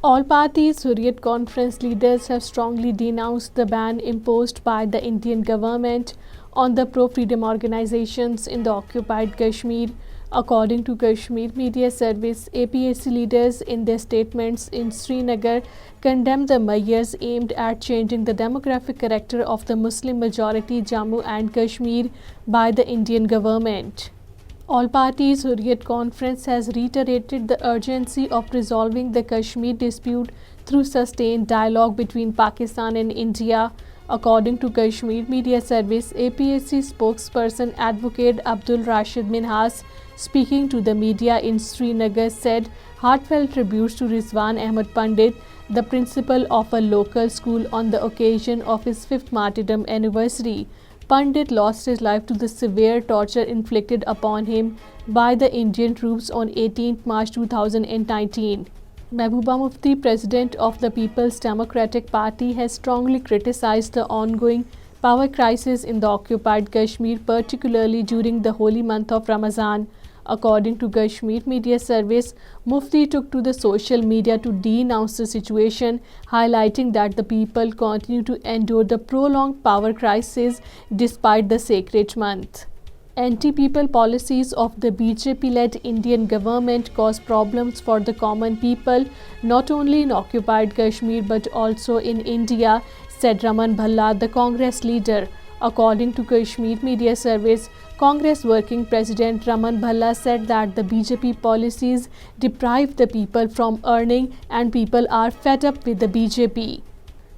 All parties Hurriyat conference leaders have strongly denounced the ban imposed by the Indian government on the pro-freedom organizations in the occupied Kashmir. According to Kashmir Media Service, APHC leaders in their statements in Srinagar condemned the measures aimed at changing the demographic character of the Muslim majority Jammu and Kashmir by the Indian government. All parties Hurriyat conference has reiterated the urgency of resolving the Kashmir dispute through sustained dialogue between Pakistan and India. According to Kashmir Media Service, APHC spokesperson Advocate Abdul Rashid Minhas, speaking to the media in Srinagar, said heartfelt tributes to Rizwan Ahmad Pandit, the principal of a local school, on the occasion of his 5th martyrdom anniversary. Pandit lost his life to the severe torture inflicted upon him by the Indian troops on 18 March 2019. Mehbooba Mufti, president of the People's Democratic Party, has strongly criticized the ongoing power crisis in the occupied Kashmir, particularly during the holy month of Ramadan. According to Kashmir Media Service, Mufti took to the social media to denounce the situation, highlighting that the people continue to endure the prolonged power crisis despite the sacred month. Anti-people policies of the BJP-led Indian government cause problems for the common people, not only in occupied Kashmir but also in India, said Raman Bhalla, the Congress leader. According to Kashmir Media Service, Congress Working President Raman Bhalla said that the BJP policies deprive the people from earning and people are fed up with the BJP.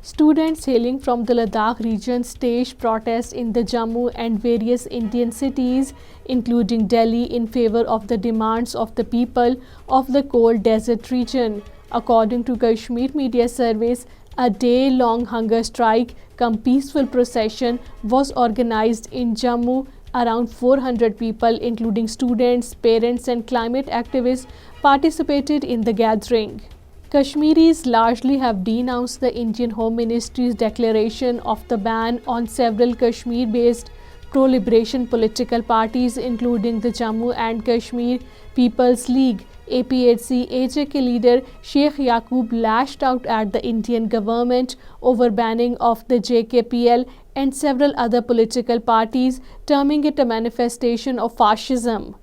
Students hailing from the Ladakh region staged protests in the Jammu and various Indian cities, including Delhi, in favor of the demands of the people of the cold desert region. According to Kashmir Media Service, a day-long hunger strike cum peaceful procession was organized in Jammu. Around 400 people, including students, parents and climate activists, participated in the gathering. Kashmiris largely have denounced the Indian Home Ministry's declaration of the ban on several Kashmir-based pro-liberation political parties, including the Jammu and Kashmir People's League. APHC AJK leader Sheikh Yaqub lashed out at the Indian government over banning of the JKPL and several other political parties, terming it a manifestation of fascism.